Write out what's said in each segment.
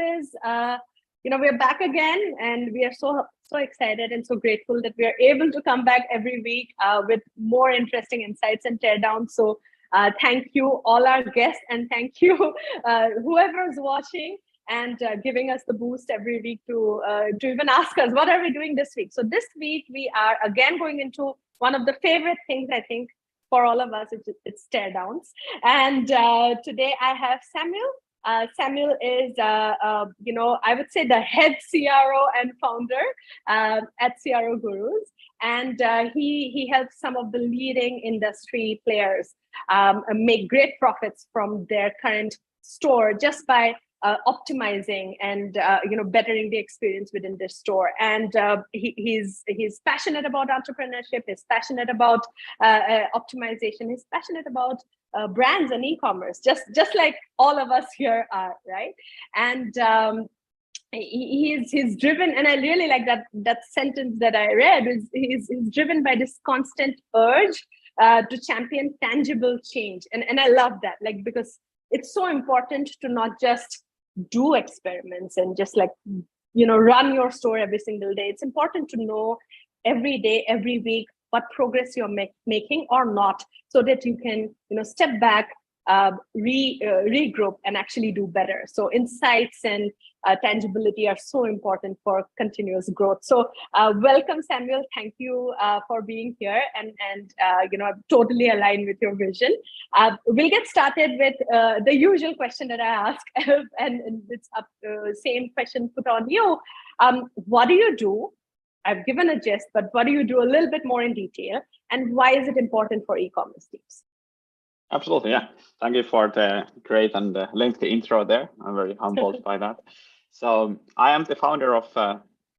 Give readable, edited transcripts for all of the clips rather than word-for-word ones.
Gurus. We're back again, and we are so excited and so grateful that we are able to come back every week with more interesting insights and teardowns. So thank you, all our guests, and thank you, whoever is watching and giving us the boost every week to even ask us, what are we doing this week? So this week, we are again going into one of the favorite things, I think, for all of us, it's teardowns. And today I have Samuel. Samuel is, I would say the head CRO and founder at CRO Gurus. And he helps some of the leading industry players make great profits from their current store just by optimizing and bettering the experience within their store. And he's passionate about entrepreneurship. He's passionate about optimization. He's passionate about brands and e-commerce, just like all of us here are, right? And he's driven, and I really like that sentence that I read. He's driven by this constant urge to champion tangible change, and I love that, because it's so important to not just do experiments and just run your store every single day. It's important to know every day, every week, what progress you're making or not, so that you can step back, regroup, and actually do better. So insights and tangibility are so important for continuous growth. So welcome, Samuel. Thank you for being here, and I'm totally aligned with your vision. We'll get started with the usual question that I ask, and it's same question put on you. What do you do? I've given a gist, but what do you do a little bit more in detail, and why is it important for e-commerce teams? Absolutely, yeah. Thank you for the great and lengthy intro there. I'm very humbled by that. So I am the founder of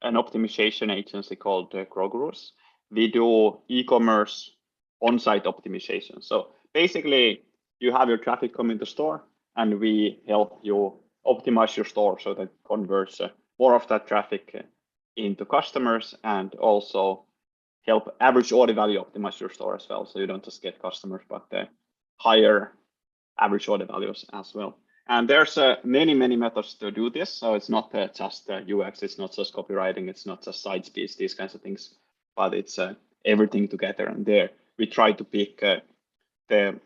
an optimization agency called CRO Gurus. We do e-commerce on-site optimization. So basically, you have your traffic coming to store, and we help you optimize your store so that it converts more of that traffic into customers, and also help average order value optimize your store as well. So you don't just get customers, but higher average order values as well. And there's many methods to do this. So it's not just UX, it's not just copywriting, it's not just site speeds, these kinds of things, but it's everything together. And there we try to pick the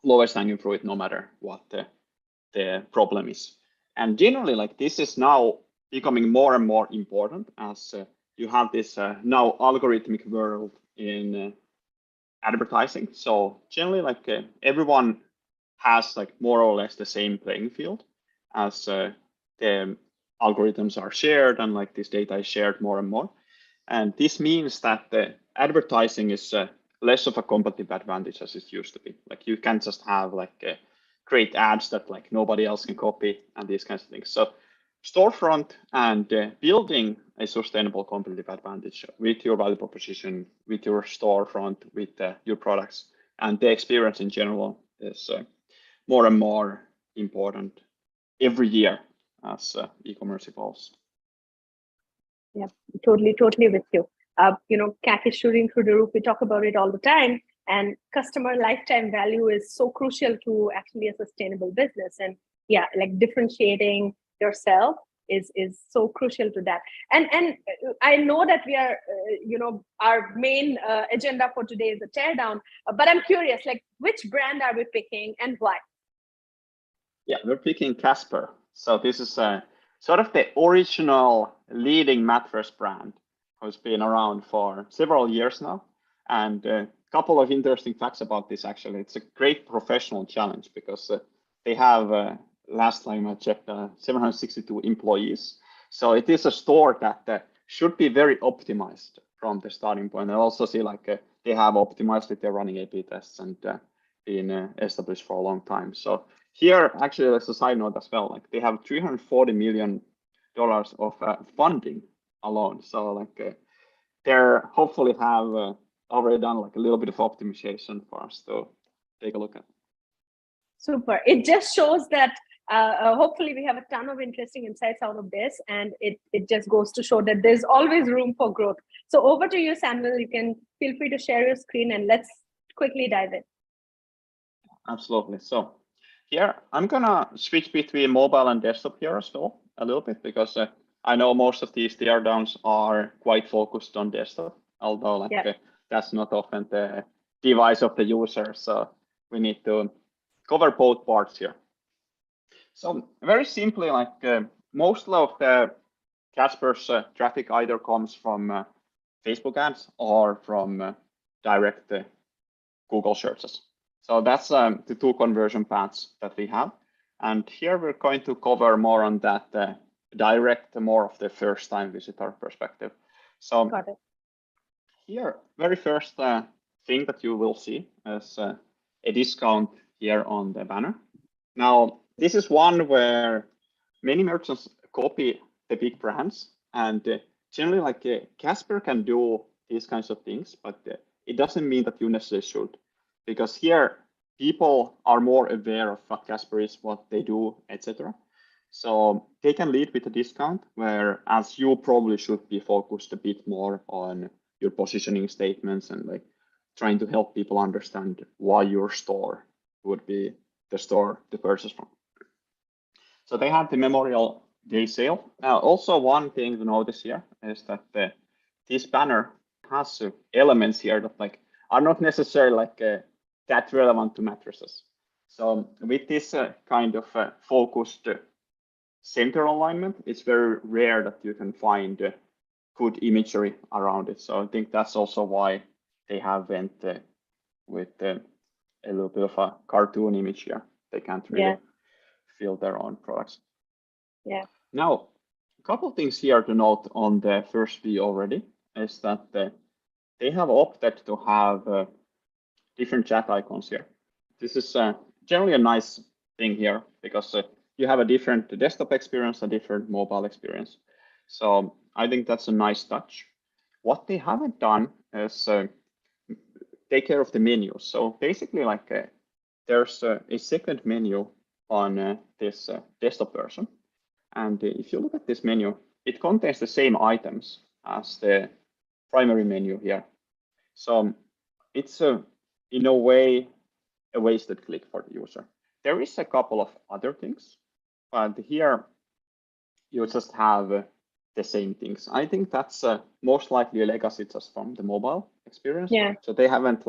lowest hanging fruit, no matter what the problem is. And generally, this is now becoming more and more important as you have this now algorithmic world in advertising. So generally, everyone has more or less the same playing field, as the algorithms are shared and this data is shared more and more. And this means that the advertising is less of a competitive advantage as it used to be. You can't just have great ads that nobody else can copy and these kinds of things. So storefront and building a sustainable competitive advantage with your value proposition, with your storefront, with your products, and the experience in general is more and more important every year as e-commerce evolves. Yeah, totally with you. CAC is shooting through the roof. We talk about it all the time, and customer lifetime value is so crucial to actually a sustainable business. And yeah, differentiating yourself is so crucial to that. And I know that we are, our main agenda for today is a teardown, but I'm curious, which brand are we picking and why? Yeah, we're picking Casper. So this is sort of the original leading mattress brand, who's been around for several years now. And a couple of interesting facts about this, actually. It's a great professional challenge because they have last time I checked, 762 employees. So it is a store that should be very optimized from the starting point. I also see they have optimized it. They're running A/B tests and been established for a long time. So here, actually, as a side note as well, they have $340 million of funding alone. So they're hopefully have already done a little bit of optimization for us to take a look at. Super. It just shows that hopefully we have a ton of interesting insights out of this, and it just goes to show that there's always room for growth. So over to you, Samuel. You can feel free to share your screen and let's quickly dive in. Absolutely. So here I'm gonna switch between mobile and desktop here as well. a little bit, because I know most of these teardowns are quite focused on desktop, although that's not often the device of the user. So we need to cover both parts here. So very simply, most of the Casper's traffic either comes from Facebook ads or from direct Google searches. So that's the two conversion paths that we have. And here we're going to cover more on that direct, more of the first time visitor perspective. So Got it. Here, very first thing that you will see is a discount here on the banner. Now, this is one where many merchants copy the big brands, and generally Casper can do these kinds of things, but it doesn't mean that you necessarily should, because here people are more aware of what Casper is, what they do, etc. So they can lead with a discount, whereas you probably should be focused a bit more on your positioning statements and trying to help people understand why your store would be the store to purchase from. So they have the Memorial Day sale. Also, one thing to notice here is that this banner has elements here that are not necessarily that relevant to mattresses. So with this kind of focused center alignment, it's very rare that you can find good imagery around it. So I think that's also why they have went with a little bit of a cartoon image here. They can't really feel their own products. Yeah. Now, a couple of things here to note on the first view already is that they have opted to have different chat icons here. This is generally a nice thing here because you have a different desktop experience, a different mobile experience. So I think that's a nice touch. What they haven't done is take care of the menus. So basically, there's a second menu on this desktop version. And if you look at this menu, it contains the same items as the primary menu here. So it's in a way a wasted click for the user. There is a couple of other things, but here you just have the same things. I think that's most likely a legacy just from the mobile experience. Yeah. So they haven't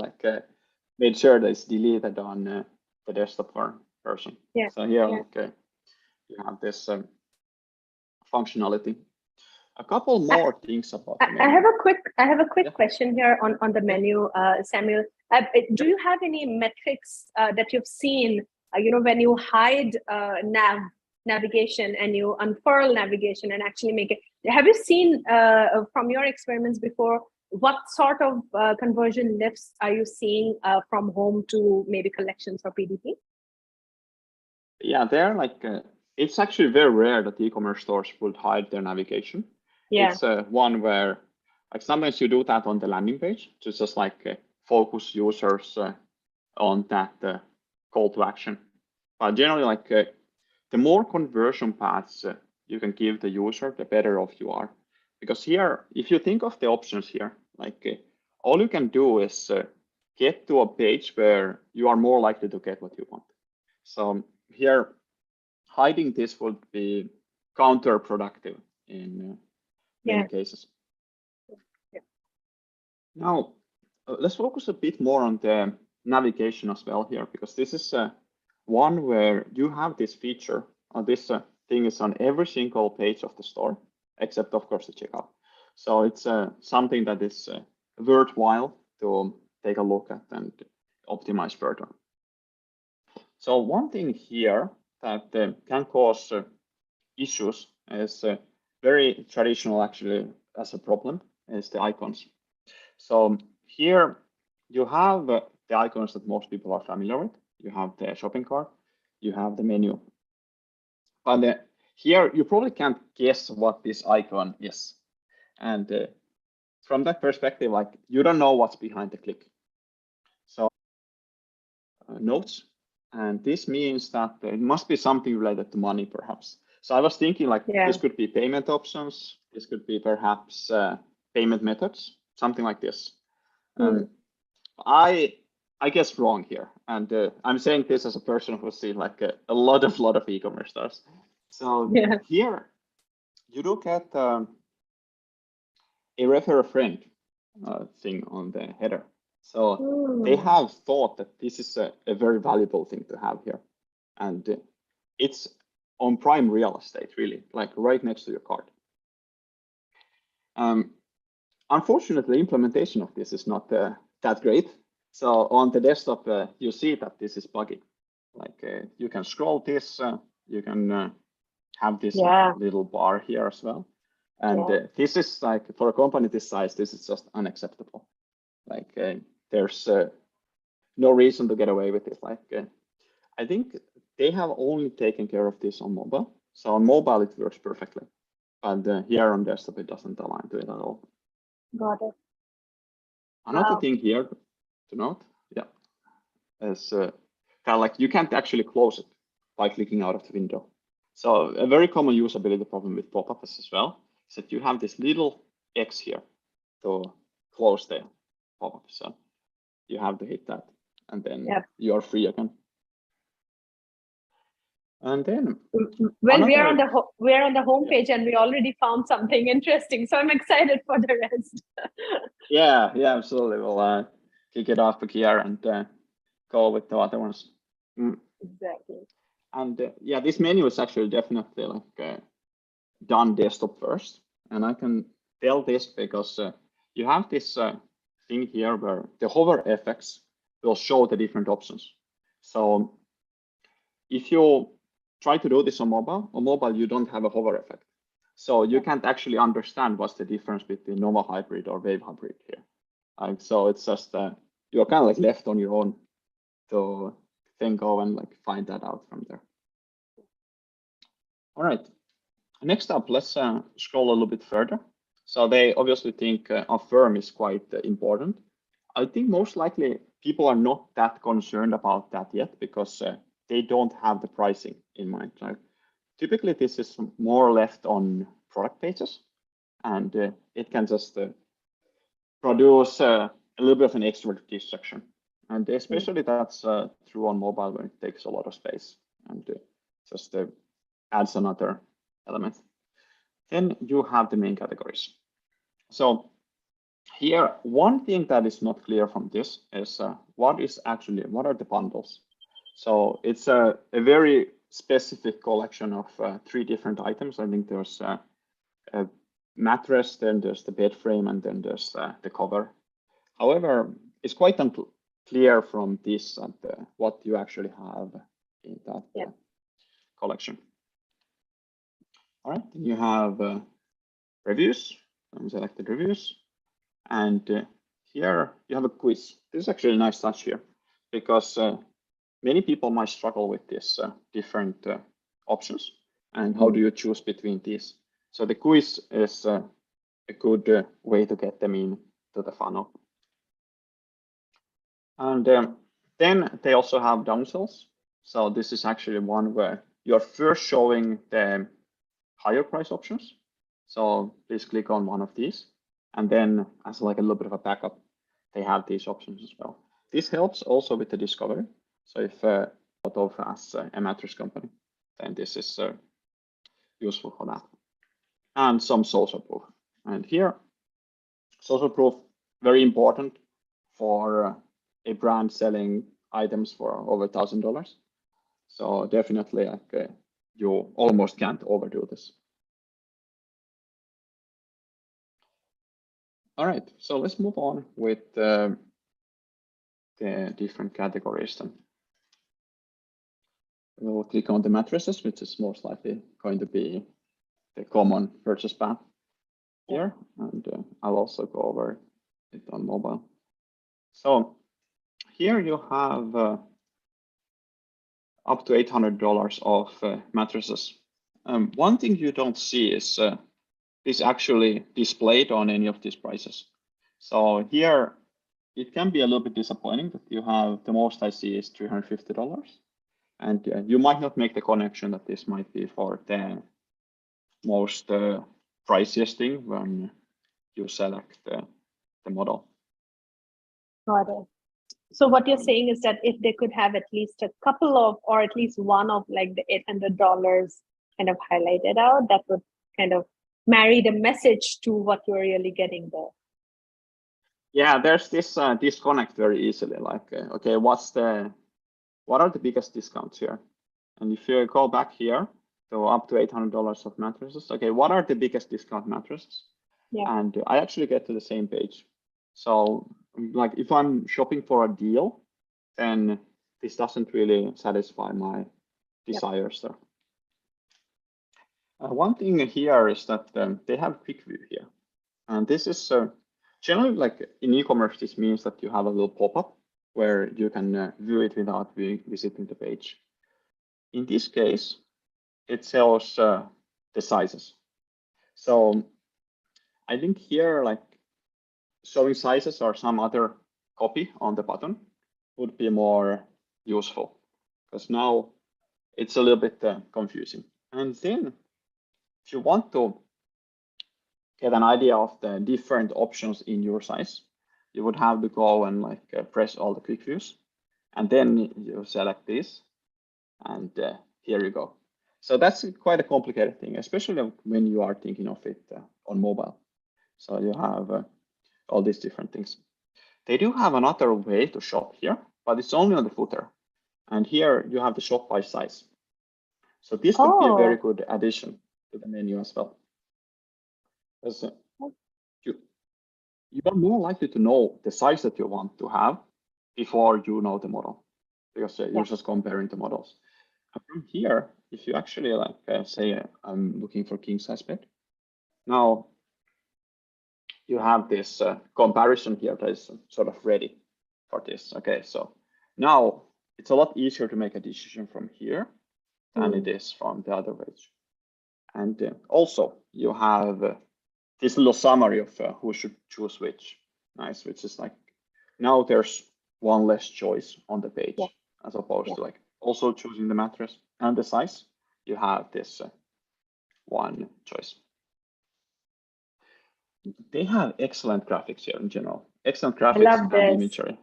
made sure that it's deleted on the desktop version. Yeah. So here you have this functionality. A couple more things about the menu. I have a quick question here on the menu, Samuel. Do you have any metrics that you've seen? When you hide navigation and you unfurl navigation and actually make it. Have you seen from your experiments before, what sort of conversion lifts are you seeing from home to maybe collections or PDP? Yeah, they're it's actually very rare that e-commerce stores would hide their navigation. Yeah. It's one where sometimes you do that on the landing page to just focus users on that call to action. But generally, the more conversion paths you can give the user, the better off you are. Because here, if you think of the options here, all you can do is get to a page where you are more likely to get what you want. So here, hiding this would be counterproductive in many cases. Yeah. Now, let's focus a bit more on the navigation as well here, because this is one where you have this feature, this thing is on every single page of the store, except of course the checkout. So it's something that is worthwhile to take a look at and optimize further. So one thing here that can cause issues is very traditional actually as a problem is the icons. So here you have the icons that most people are familiar with. You have the shopping cart, you have the menu. But here you probably can't guess what this icon is. And from that perspective, you don't know what's behind the click. So notes, and this means that it must be something related to money perhaps. So I was thinking this could be payment options, this could be perhaps payment methods, something like this. I guess wrong here, and I'm saying this as a person who's seen a lot of e-commerce stores. So here you do get a refer a friend thing on the header. So they have thought that this is a very valuable thing to have here. And it's on prime real estate, really, like right next to your cart. Unfortunately, implementation of this is not that great. So on the desktop, you see that this is buggy. Like you can scroll this, you can have this little bar here as well. And this is like, for a company this size, this is just unacceptable. Like there's no reason to get away with it. Like I think they have only taken care of this on mobile. So on mobile, it works perfectly. But here on desktop, it doesn't align to it at all. Got it. Another thing here to note, is kind of like you can't actually close it by clicking out of the window. So a very common usability problem with pop-ups as well is that you have this little X here to close the pop-up. So you have to hit that, and then you're free again. And then, well, we are on the home page, and we already found something interesting. So I'm excited for the rest. yeah, absolutely. We'll kick it off here and go with the other ones. Exactly. And this menu is actually definitely like done desktop first, and I can tell this because you have this thing here where the hover effects will show the different options. So if you try to do this on mobile, you don't have a hover effect. So you can't actually understand what's the difference between Nova Hybrid or Wave Hybrid here. So it's just, you're kind of like left on your own to then go and like find that out from there. All right, next up, let's scroll a little bit further. So they obviously think a firm is quite important. I think most likely people are not that concerned about that yet because they don't have the pricing in mind. Right? Typically, this is more left on product pages, and it can just produce a little bit of an extra distraction. And especially that's true on mobile when it takes a lot of space and just adds another element. Then you have the main categories. So here, one thing that is not clear from this is what are the bundles? So it's a very specific collection of 3 different items. I think there's a mattress, then there's the bed frame, and then there's the cover. However, it's quite unclear from this what you actually have in that collection. All right, then you have reviews. Let me select the reviews. And here you have a quiz. This is actually a nice touch here because many people might struggle with these different options and how do you choose between these. So the quiz is a good way to get them into the funnel. And then they also have downsells. So this is actually one where you're first showing the higher price options. So please click on one of these. And then as like a little bit of a backup, they have these options as well. This helps also with the discovery. So if thought of as a mattress company, then this is useful for that. And some social proof. And here, social proof, very important for a brand selling items for over $1,000. So definitely you almost can't overdo this. All right, so let's move on with the different categories then. We'll click on the mattresses, which is most likely going to be the common purchase path here. And I'll also go over it on mobile. So here you have up to $800 of mattresses. One thing you don't see is this actually displayed on any of these prices. So here it can be a little bit disappointing that you have the most I see is $350. And you might not make the connection that this might be for the most priciest thing when you select the model. Got it. So what you're saying is that if they could have at least a couple of, or at least one of like the $800 kind of highlighted out, that would kind of marry the message to what you're really getting there. Yeah, there's this disconnect very easily. Like, okay, what are the biggest discounts here? And if you go back here, so up to $800 of mattresses. Okay, what are the biggest discount mattresses? Yeah. And I actually get to the same page. So, like, if I'm shopping for a deal, then this doesn't really satisfy my desires there. One thing here is that they have quick view here, and this is generally, like in e-commerce, this means that you have a little pop-up where you can view it without visiting the page. In this case, it shows the sizes. So I think here, like showing sizes or some other copy on the button would be more useful, because now it's a little bit confusing. And then if you want to get an idea of the different options in your size, you would have to go and like press all the quick views, and then you select this, and here you go. So that's quite a complicated thing, especially when you are thinking of it on mobile. So you have all these different things. They do have another way to shop here, but it's only on the footer. And here you have the shop by size. So this could be a very good addition to the menu as well. Because you are more likely to know the size that you want to have before you know the model, because you're just comparing the models. And from here, if you actually like say I'm looking for king size bed, now you have this comparison here that is sort of ready for this. Okay, so now it's a lot easier to make a decision from here than it is from the other page. And also you have this little summary of who should choose which. Nice, which is like now there's one less choice on the page as opposed to like also choosing the mattress and the size. You have this one choice. They have excellent graphics here in general. Excellent graphics and imagery.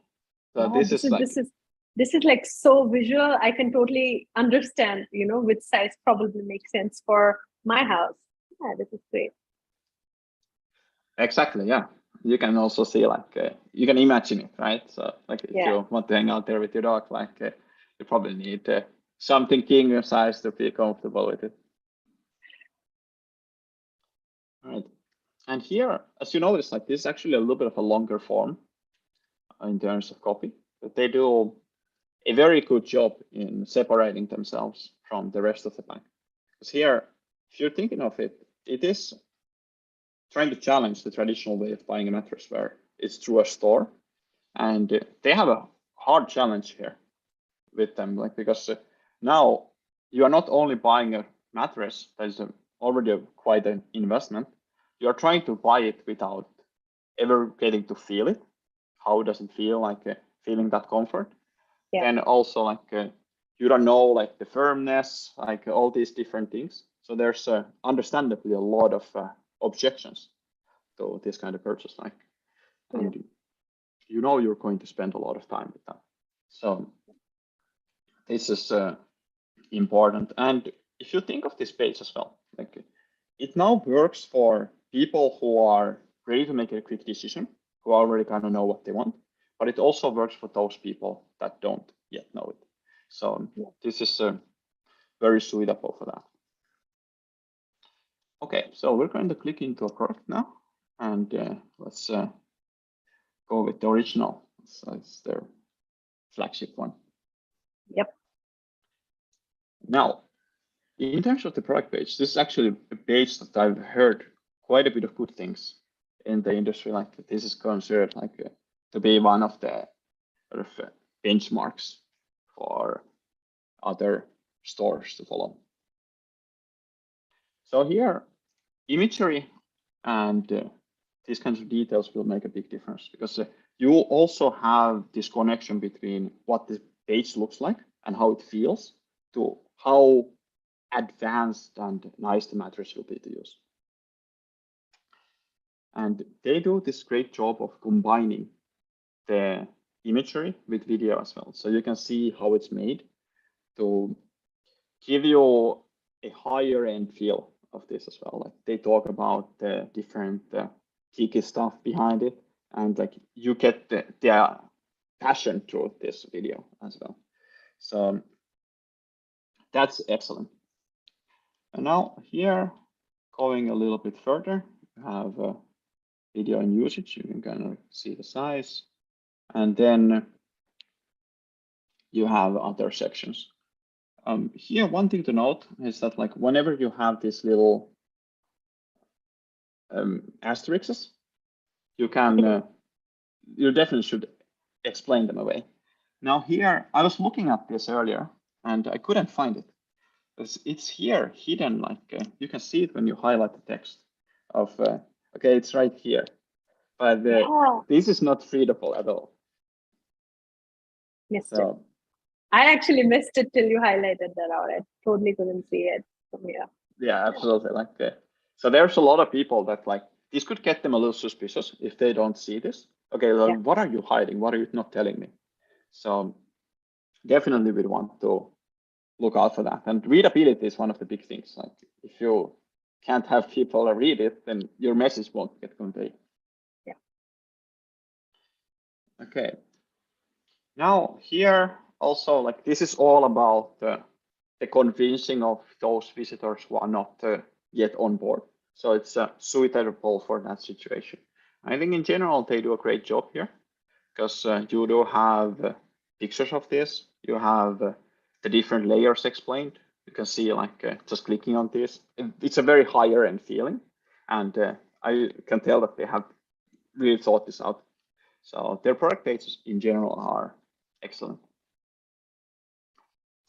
So this is like so visual. I can totally understand, you know, which size probably makes sense for my house. Yeah, this is great. Exactly, yeah. You can also see like you can imagine it, right? So like if you want to hang out there with your dog, like you probably need something king size to be comfortable with it. All right. And here, as you notice, like this is actually a little bit of a longer form in terms of copy, but they do a very good job in separating themselves from the rest of the pack. Because here, if you're thinking of it, it is trying to challenge the traditional way of buying a mattress where it's through a store. And they have a hard challenge here with them, like because now you are not only buying a mattress that is already quite an investment, you are trying to buy it without ever getting to feel it. How does it feel, like feeling that comfort? And also like you don't know like the firmness, like all these different things. So there's understandably a lot of objections to this kind of purchase, like, and you know you're going to spend a lot of time with that. So this is important. And if you think of this page as well, like it now works for people who are ready to make a quick decision, who already kind of know what they want, but it also works for those people that don't yet know it. So this is very suitable for that. Okay, so we're going to click into a product now, and let's go with the original. So it's their flagship one. Yep. Now, in terms of the product page, this is actually a page that I've heard quite a bit of good things in the industry. Like this is considered like to be one of the sort of benchmarks for other stores to follow. So here, imagery and these kinds of details will make a big difference, because you also have this connection between what the page looks like and how it feels to how advanced and nice the mattress will be to use. And they do this great job of combining the imagery with video as well. So you can see how it's made to give you a higher end feel of this as well. Like they talk about the different geeky stuff behind it, and like you get their passion through this video as well. So that's excellent. And now here, going a little bit further, you have video and usage. You can kind of see the size, and then you have other sections. Here, one thing to note is that like whenever you have these little asterisks, you can you definitely should explain them away. Now here, I was looking at this earlier and I couldn't find it. It's here hidden, like you can see it when you highlight the text of, okay, it's right here, but this is not readable at all. Missed it. I actually missed it till you highlighted that out. I totally couldn't see it from here. Yeah, absolutely. Like, so there's a lot of people that like, this could get them a little suspicious if they don't see this. Okay, well, what are you hiding? What are you not telling me? So definitely we want to look out for that. And readability is one of the big things. Like if you can't have people read it, then your message won't get conveyed. Yeah. Okay. Now here also, like this is all about the convincing of those visitors who are not yet on board. So it's suitable for that situation. I think in general, they do a great job here because you do have pictures of this. You have the different layers explained. You can see like just clicking on this. It's a very higher end feeling. And I can tell that they have really thought this out. So their product pages in general are excellent.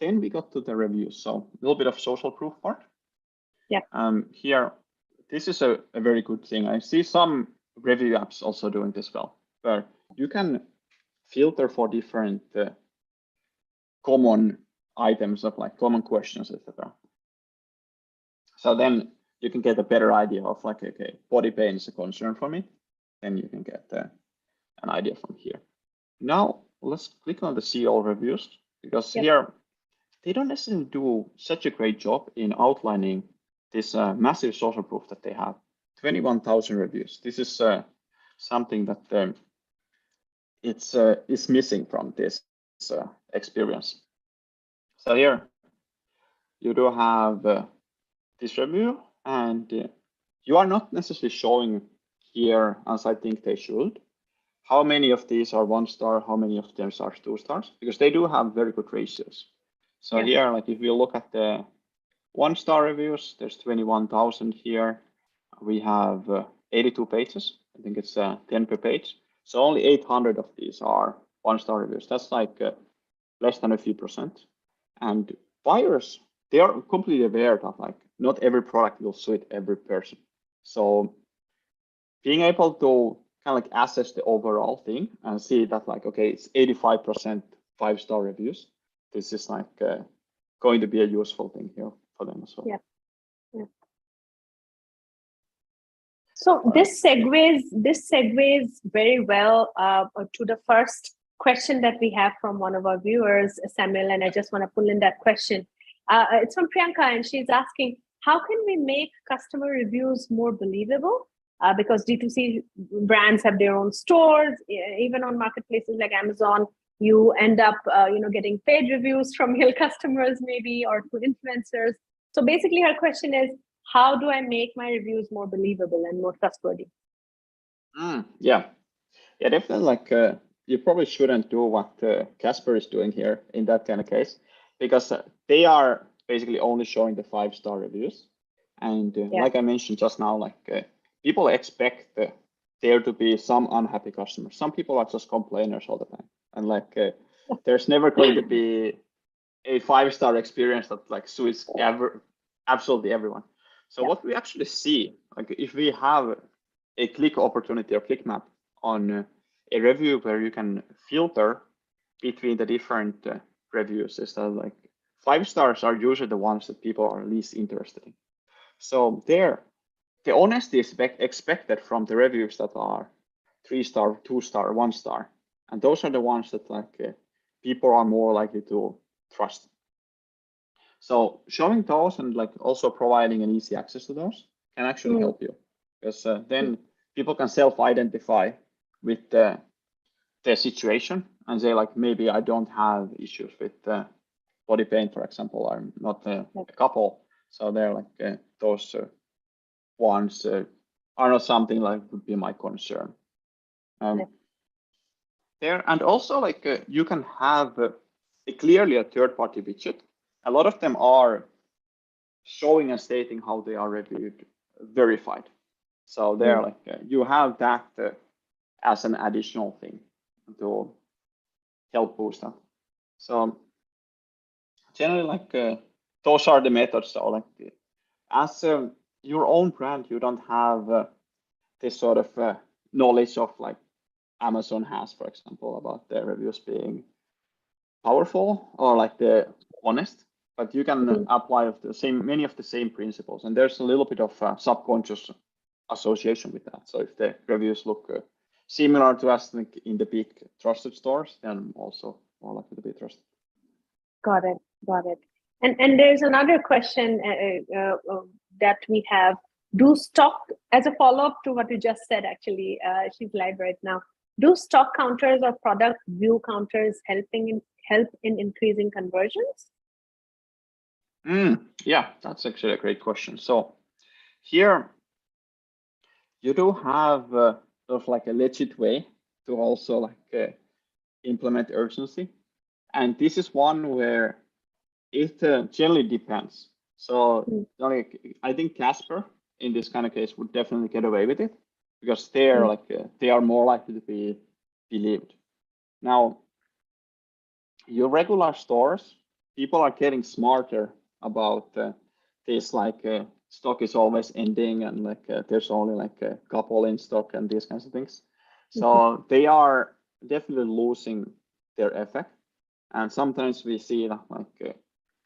Then we got to the reviews. So a little bit of social proof part. Yeah. Here, this is a very good thing. I see some review apps also doing this well, where you can filter for different common items of like common questions, etc. So then you can get a better idea of like, okay, body pain is a concern for me. Then you can get an idea from here. Now let's click on the CO reviews because here they don't necessarily do such a great job in outlining this massive social proof that they have. 21,000 reviews. This is something that is missing from this experience. So here you do have this review, and you are not necessarily showing here, as I think they should, how many of these are 1 star, how many of them are 2 stars, because they do have very good ratios. So here, like if we look at the 1-star reviews, there's 21,000 here. We have 82 pages. I think it's 10 per page. So only 800 of these are 1-star reviews. That's like less than a few percent. And buyers, they are completely aware that like not every product will suit every person. So being able to kind of like assess the overall thing and see that like, okay, it's 85% 5-star reviews. This is like going to be a useful thing here for them as well. Yeah. So this segues very well to the first question that we have from one of our viewers, Samuel, and I just want to pull in that question. It's from Priyanka, and she's asking, how can we make customer reviews more believable? Because D2C brands have their own stores, even on marketplaces like Amazon, you end up getting paid reviews from your customers maybe, or through influencers. So basically her question is, how do I make my reviews more believable and more trustworthy? Yeah, definitely. Like you probably shouldn't do what Casper is doing here in that kind of case, because they are basically only showing the 5-star reviews. And like I mentioned just now, like people expect there to be some unhappy customers. Some people are just complainers all the time. And like, there's never going to be a 5-star experience that like suits absolutely everyone. So what we actually see, like if we have a click opportunity or click map on a review where you can filter between the different reviews, is that like 5 stars are usually the ones that people are least interested in. So there, the honesty is expected from the reviews that are 3-star, 2-star, 1-star. And those are the ones that like people are more likely to trust. So showing those and like also providing an easy access to those can actually help you, because then people can self-identify with the situation and say like, maybe I don't have issues with body pain, for example. I'm not a couple, so they're like those ones are not something like would be my concern. There, and also like you can have clearly a third-party widget. A lot of them are showing and stating how they are reviewed, verified. So they're like you have that as an additional thing to help boost that. So generally, like those are the methods. So like as your own brand, you don't have this sort of knowledge of like Amazon has, for example, about their reviews being powerful or like the honest, but you can apply many of the same principles. And there's a little bit of subconscious association with that. So if the reviews look similar to us in the big trusted stores, then also more likely to be trusted. Got it. And there's another question that we have. Do stock, as a follow-up to what you just said, actually, she's live right now. Do stock counters or product view counters help in increasing conversions? Yeah, that's actually a great question. So here you do have sort of like a legit way to also like implement urgency. And this is one where it generally depends. So I think Casper in this kind of case would definitely get away with it, because they're like they are more likely to be believed. Now, your regular stores, people are getting smarter about this, like stock is always ending and like there's only like a couple in stock and these kinds of things. So they are definitely losing their effect. And sometimes we see that like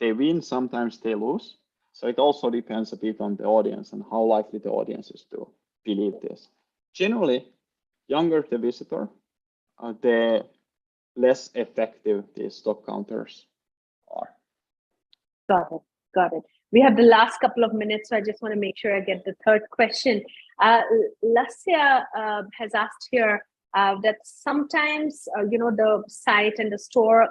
they win, sometimes they lose. So it also depends a bit on the audience and how likely the audience is to believe this. Generally, younger the visitor, the less effective the stock counters are. Got it. We have the last couple of minutes, so I just want to make sure I get the third question. Lasya has asked here that sometimes the site and the store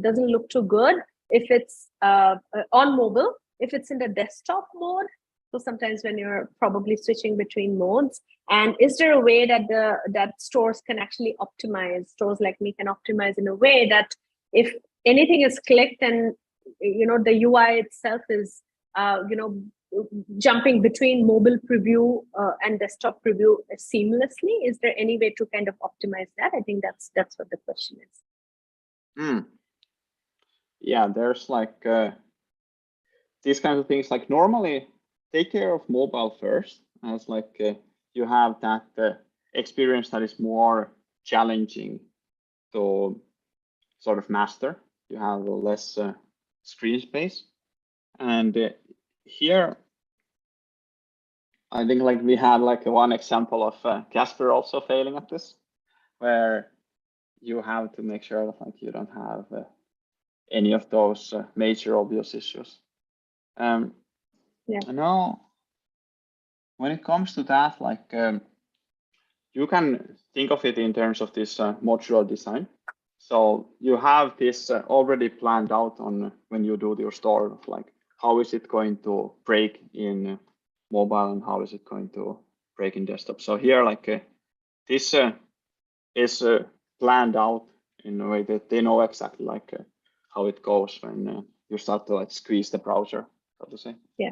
doesn't look too good if it's on mobile, if it's in the desktop mode. So sometimes when you're probably switching between modes, and is there a way that stores can actually optimize? Stores like me can optimize in a way that if anything is clicked and the UI itself is jumping between mobile preview and desktop preview seamlessly, is there any way to kind of optimize that? I think that's what the question is. Yeah, there's like these kinds of things. Like normally take care of mobile first, as like you have that experience that is more challenging to sort of master. You have less screen space, and here I think like we had like one example of Casper also failing at this, where you have to make sure that like you don't have any of those major obvious issues. Now, when it comes to that, like you can think of it in terms of this modular design. So you have this already planned out on when you do your store of like, how is it going to break in mobile and how is it going to break in desktop? So here, like this is planned out in a way that they know exactly like how it goes when you start to like squeeze the browser, so to say. Yeah.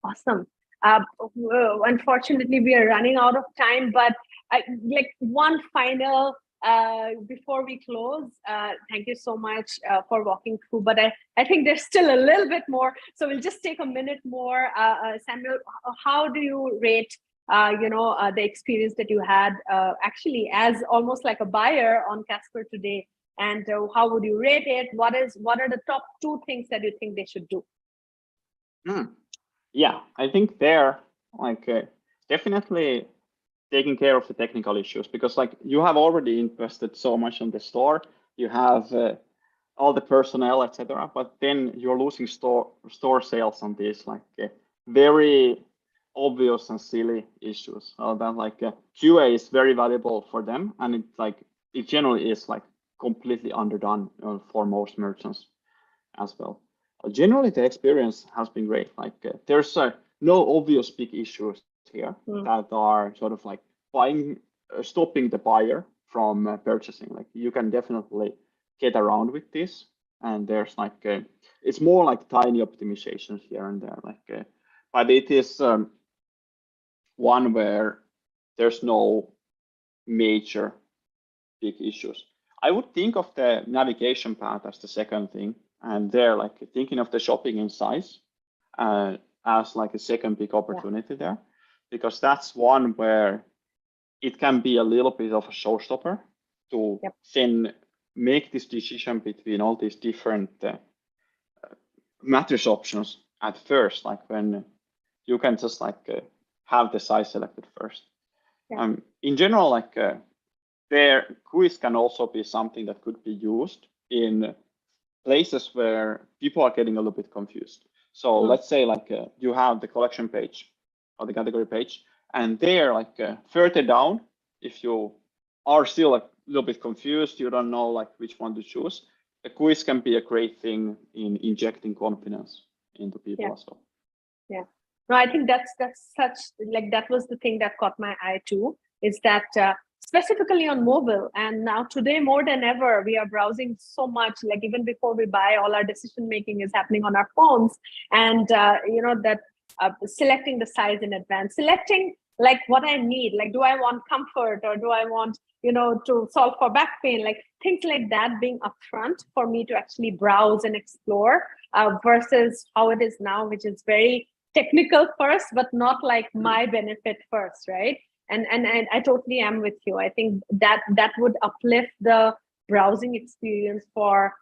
Awesome. Unfortunately, we are running out of time, but like one final before we close, thank you so much for walking through, but I think there's still a little bit more, so we'll just take a minute more. Samuel, how do you rate the experience that you had actually as almost like a buyer on Casper today, and how would you rate it? What are the top 2 things that you think they should do? Yeah, I think they're like definitely taking care of the technical issues, because like you have already invested so much on the store. You have a all the personnel, etc. But then you're losing store sales on these like very obvious and silly issues. So that like QA is very valuable for them, and it generally is like completely underdone for most merchants as well. Generally, the experience has been great. Like there's no obvious big issues here that are sort of like stopping the buyer from purchasing. Like you can definitely get around with this, and there's like it's more like tiny optimizations here and there. Like, but it is one where there's no major big issues. I would think of the navigation path as the second thing, and there, like thinking of the shopping in size as like a second big opportunity there, because that's one where it can be a little bit of a showstopper to then make this decision between all these different mattress options at first, like when you can just like have the size selected first. In general, like their quiz can also be something that could be used in places where people are getting a little bit confused. So let's say like you have the collection page or the category page, and there like further down, if you are still like a little bit confused, you don't know like which one to choose, the quiz can be a great thing in injecting confidence into people as well. Yeah. No, I think that's such like that was the thing that caught my eye too, is that specifically on mobile, and now today more than ever we are browsing so much, like even before we buy, all our decision making is happening on our phones, and you know that selecting the size in advance, selecting like what I need, like do I want comfort or do I want, you know, to solve for back pain, like things like that being upfront for me to actually browse and explore versus how it is now, which is very technical first, but not like my benefit first, right? And I totally am with you. I think that would uplift the browsing experience for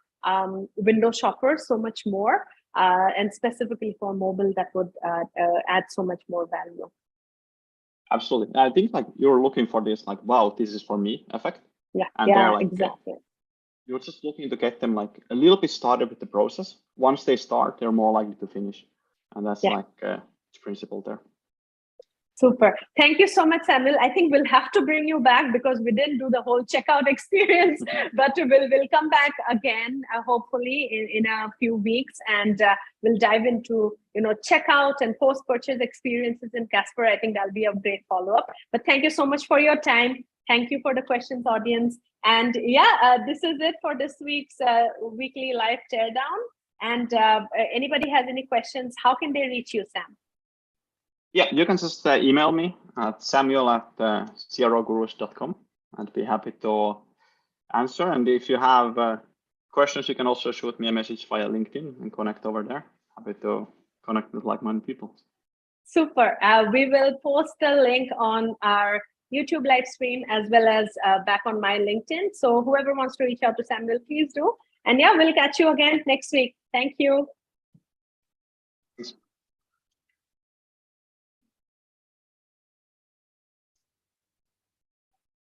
window shoppers so much more, and specifically for mobile, that would add so much more value. Absolutely. I think like you're looking for this like, wow, this is for me effect. Yeah, and they're like, exactly. You're just looking to get them like a little bit started with the process. Once they start, they're more likely to finish. And that's like its principle there. Super. Thank you so much, Samuel. I think we'll have to bring you back because we didn't do the whole checkout experience, but we'll come back again, hopefully in a few weeks, and we'll dive into, you know, checkout and post-purchase experiences in Casper. I think that'll be a great follow-up. But thank you so much for your time. Thank you for the questions, audience. And this is it for this week's weekly live teardown. And anybody has any questions, how can they reach you, Sam? Yeah, you can just email me at samuel@crogurus.com. I'd be happy to answer. And if you have questions, you can also shoot me a message via LinkedIn and connect over there. Happy to connect with like-minded people. Super. We will post the link on our YouTube live stream as well as back on my LinkedIn. So whoever wants to reach out to Samuel, please do. And we'll catch you again next week. Thank you.